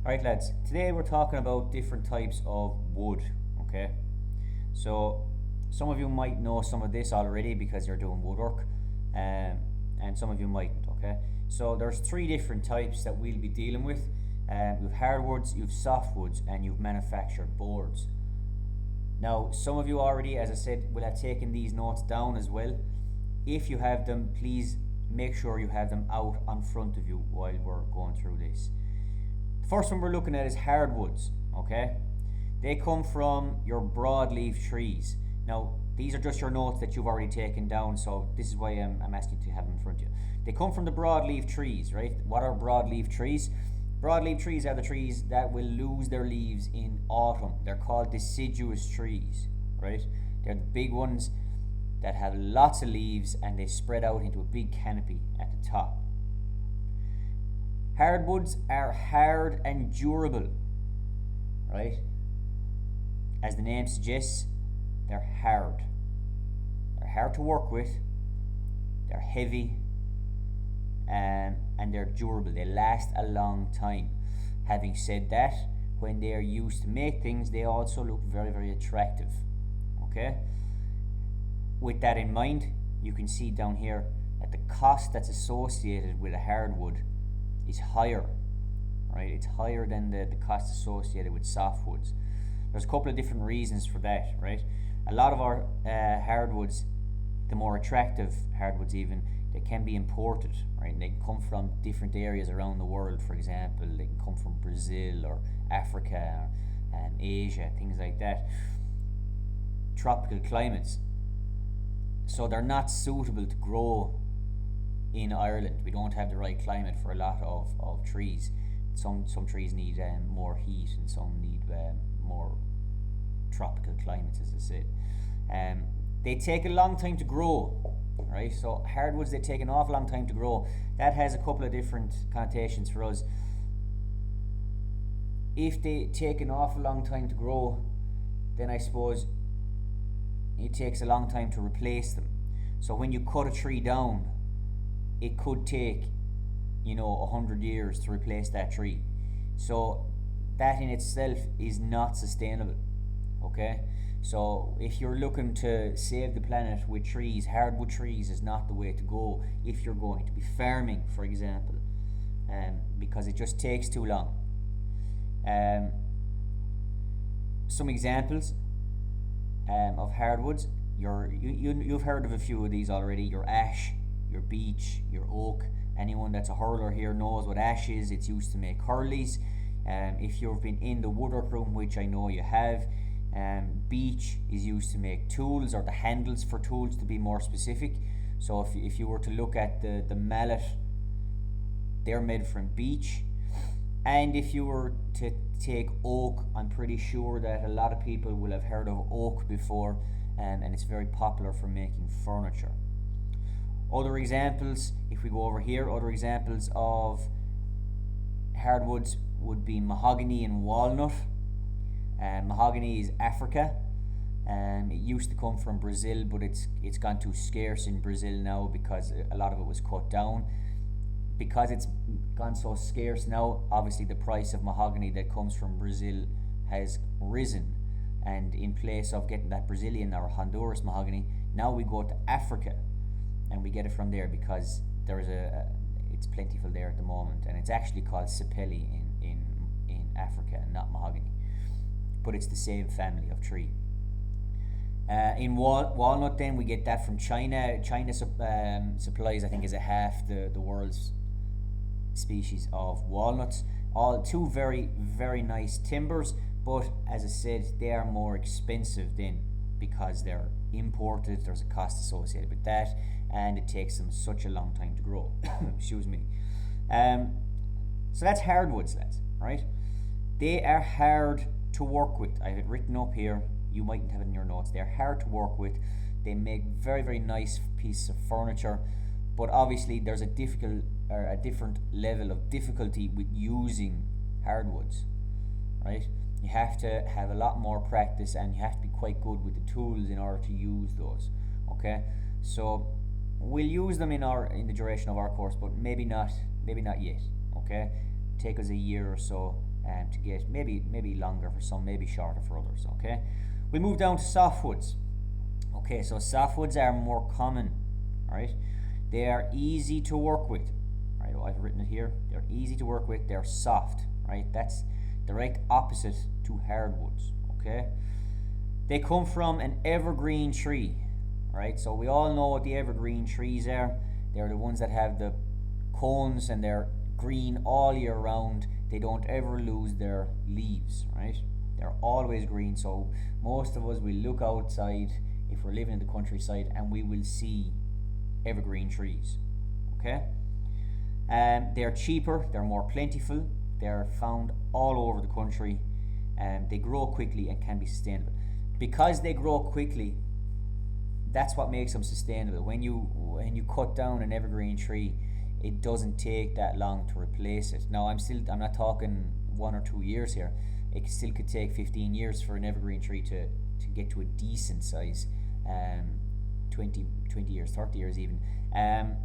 Alright lads, today we're talking about different types of wood, okay? So some of you might know some of this already because you're doing woodwork, and some of you mightn't, okay? So there's three different types that we'll be dealing with. You've hardwoods, you've softwoods, and you've manufactured boards. Now, some of you already, as I said, will have taken these notes down as well. If you have them, please make sure you have them out on front of you while we're going through this. The first one we're looking at is hardwoods, okay? They come from your broadleaf trees. Now, these are just your notes that you've already taken down, so this is why I'm asking you to have them in front of you. They come from the broadleaf trees, right? What are broadleaf trees? Broadleaf trees are the trees that will lose their leaves in autumn. They're called deciduous trees, right? They're the big ones that have lots of leaves and they spread out into a big canopy at the top. Hardwoods are hard and durable, right? As the name suggests, they're hard. They're hard to work with, they're heavy, and they're durable. They last a long time. Having said that, when they are used to make things, they also look very, very attractive. Okay? With that in mind, you can see down here that the cost that's associated with a hardwood is higher. Right? It's higher than the cost associated with softwoods. There's a couple of different reasons for that, right? A lot of our hardwoods, the more attractive hardwoods even, they can be imported, right? And they can come from different areas around the world, for example. They can come from Brazil or Africa or Asia, things like that. Tropical climates. So they're not suitable to grow in Ireland. We don't have the right climate for a lot of trees. Some trees need more heat and some need more tropical climates, as I said. They take a long time to grow, right? So hardwoods, they take an awful long time to grow. That has a couple of different connotations for us. If they take an awful long time to grow, then I suppose it takes a long time to replace them. So when you cut a tree down, it could take 100 years to replace that tree. So that in itself is not sustainable. Okay, so if you're looking to save the planet with trees, hardwood trees is not the way to go if you're going to be farming, for example, because it just takes too long. Some examples of hardwoods. You've heard of a few of these already. Your ash, your beech, your oak. Anyone that's a hurler here knows what ash is. It's used to make hurleys. If you've been in the woodwork room, which I know you have, beech is used to make tools, or the handles for tools to be more specific. So if you were to look at the mallet, they're made from beech. And if you were to take oak, I'm pretty sure that a lot of people will have heard of oak before, and it's very popular for making furniture. Other examples, if we go over here, other examples of hardwoods would be mahogany and walnut. Mahogany is Africa. It used to come from Brazil, but it's gone too scarce in Brazil now because a lot of it was cut down. Because it's gone so scarce now, obviously the price of mahogany that comes from Brazil has risen. And in place of getting that Brazilian or Honduras mahogany, now we go to Africa and we get it from there because it's plentiful there at the moment, and it's actually called sapelli in Africa and not mahogany, but it's the same family of tree. In walnut, then we get that from China. China supplies, I think, is a half the world's species of walnuts. All two very, very nice timbers, but as I said, they are more expensive then because they're imported. There's a cost associated with that, and it takes them such a long time to grow. Excuse me. So that's hardwoods, lads, right? They are hard to work with. I have it written up here. You mightn't have it in your notes. They're hard to work with. They make very, very nice pieces of furniture, but obviously there's a different level of difficulty with using hardwoods, right? You have to have a lot more practice, and you have to be quite good with the tools in order to use those. Okay, so we'll use them in the duration of our course, but maybe not yet. Okay, take us a year or so to get maybe longer for some, maybe shorter for others. Okay, we move down to softwoods. Okay, so softwoods are more common. Right, they are easy to work with. Right, oh, I've written it here. They're easy to work with. They're soft. Right, that's direct opposite to hardwoods. Okay, they come from an evergreen tree. Right, so we all know what the evergreen trees are. They're the ones that have the cones and they're green all year round. They don't ever lose their leaves. Right, they're always green. So most of us will look outside if we're living in the countryside and we will see evergreen trees. Okay, they're cheaper, they're more plentiful, they're found all over the country, and they grow quickly and can be sustainable. Because they grow quickly, that's what makes them sustainable. When you cut down an evergreen tree, it doesn't take that long to replace it. Now I'm not talking 1 or 2 years here. It still could take 15 years for an evergreen tree to get to a decent size. 20 years, 30 years even. But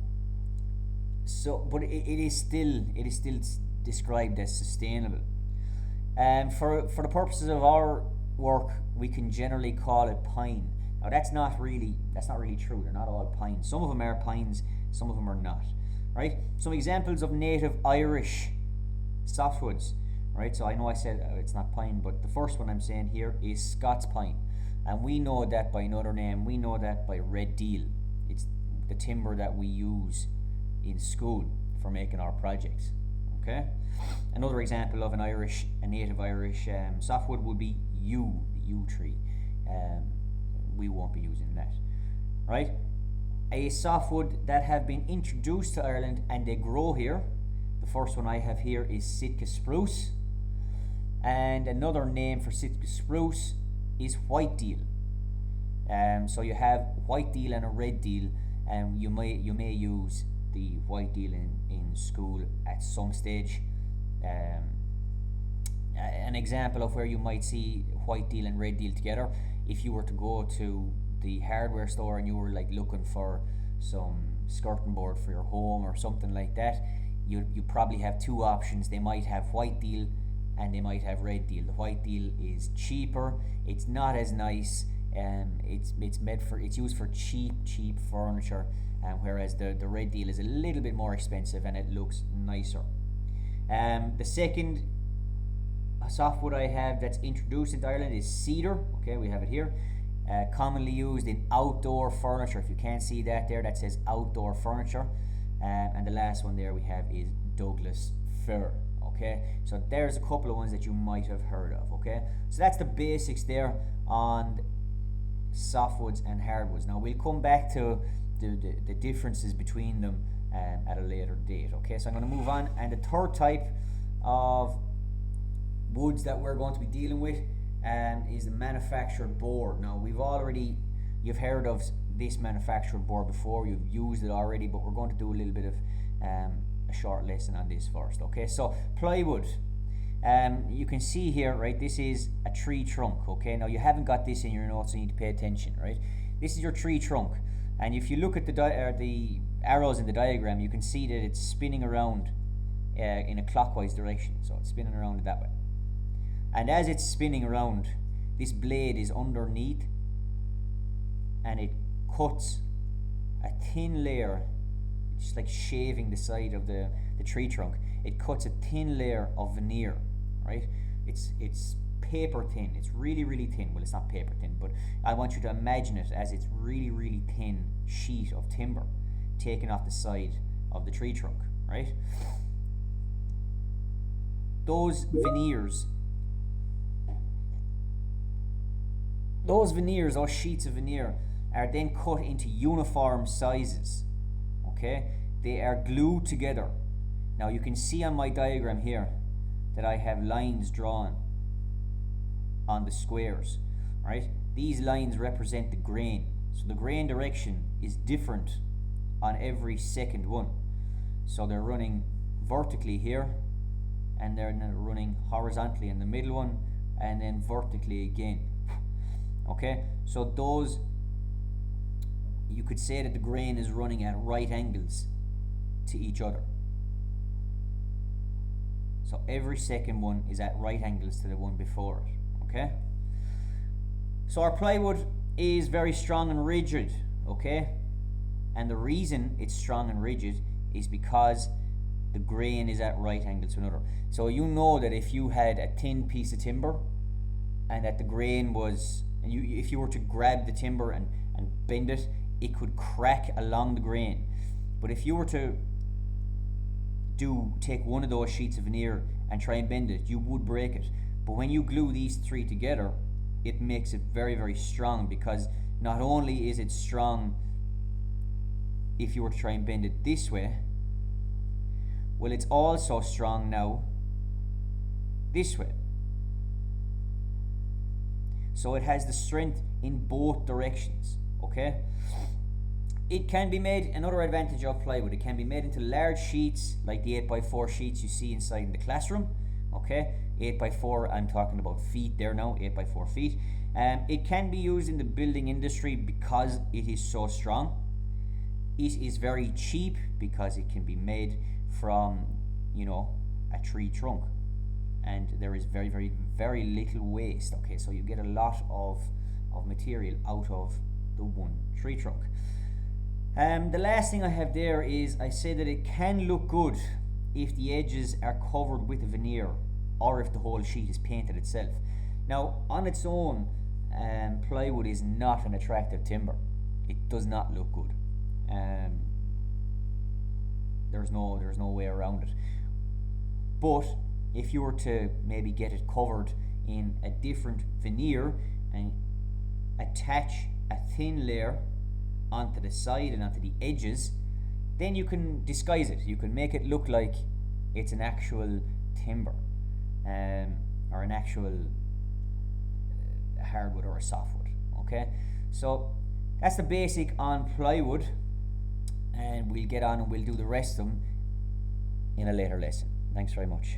it is still described as sustainable. For the purposes of our work, we can generally call it pine. Now that's not really true. They're not all pines. Some of them are pines, some of them are not. Right? Some examples of native Irish softwoods. Right? So I know I said it's not pine, but the first one I'm saying here is Scots pine. And we know that by another name. We know that by red deal. It's the timber that we use in school for making our projects. Okay. Another example of a native Irish softwood would be yew, the yew tree. We won't be using that. Right. A softwood that have been introduced to Ireland and they grow here. The first one I have here is Sitka spruce. And another name for Sitka spruce is white deal. So you have white deal and a red deal, and you may use the white deal in school at some stage. An example of where you might see white deal and red deal together, if you were to go to the hardware store and you were like looking for some skirting board for your home or something like that, you probably have two options. They might have white deal and they might have red deal. The white deal is cheaper. It's not as nice. It's used for cheap furniture, whereas the red deal is a little bit more expensive and it looks nicer. The second softwood I have that's introduced into Ireland is cedar. Okay, we have it here. Commonly used in outdoor furniture. If you can't see that there, that says outdoor furniture. And the last one there we have is Douglas fir. Okay, so there's a couple of ones that you might have heard of. Okay, so that's the basics there on softwoods and hardwoods. Now we'll come back to the differences between them at a later date. Okay, so I'm going to move on, and the third type of woods that we're going to be dealing with is the manufactured board. Now you've heard of this manufactured board before, you've used it already, but we're going to do a little bit of a short lesson on this first. Okay, so plywood. You can see here, right, this is a tree trunk. Okay, now you haven't got this in your notes, so you need to pay attention. Right, this is your tree trunk, and if you look at the arrows in the diagram, you can see that it's spinning around in a clockwise direction, so it's spinning around that way. And as it's spinning around, this blade is underneath and it cuts a thin layer, just like shaving the side of the tree trunk. It cuts a thin layer of veneer, right? It's paper thin. It's really, really thin. Well, it's not paper thin, but I want you to imagine it as it's really, really thin sheet of timber taken off the side of the tree trunk, right? Those veneers, those sheets of veneer are then cut into uniform sizes. Okay, they are glued together. Now you can see on my diagram here that I have lines drawn on the squares, right? These lines represent the grain. So the grain direction is different on every second one. So they're running vertically here, and they're running horizontally in the middle one, and then vertically again. Okay, so those, you could say that the grain is running at right angles to each other. So every second one is at right angles to the one before it. Okay? So our plywood is very strong and rigid. Okay? And the reason it's strong and rigid is because the grain is at right angles to another. So you know that if you had a thin piece of timber and that the grain was, and if you were to grab the timber and bend it, it could crack along the grain. But if you were to take one of those sheets of veneer and try and bend it, you would break it. But when you glue these three together, it makes it very, very strong, because not only is it strong if you were to try and bend it this way, well, it's also strong now this way. So it has the strength in both directions. Okay? It can be made, another advantage of plywood, it can be made into large sheets like the 8x4 sheets you see inside in the classroom. Okay? 8x4, I'm talking about feet there now, 8x4 feet. It can be used in the building industry because it is so strong. It is very cheap because it can be made from, a tree trunk, and there is very, very, very little waste. Okay, so you get a lot of material out of the one tree trunk. The last thing I have there is, I say that it can look good if the edges are covered with a veneer, or if the whole sheet is painted itself. Now, on its own, plywood is not an attractive timber. It does not look good. There's no way around it. But if you were to maybe get it covered in a different veneer and attach a thin layer onto the side and onto the edges, then you can disguise it. You can make it look like it's an actual timber, or an actual hardwood or a softwood. Okay, so that's the basic on plywood, and we'll get on and we'll do the rest of them in a later lesson. Thanks very much.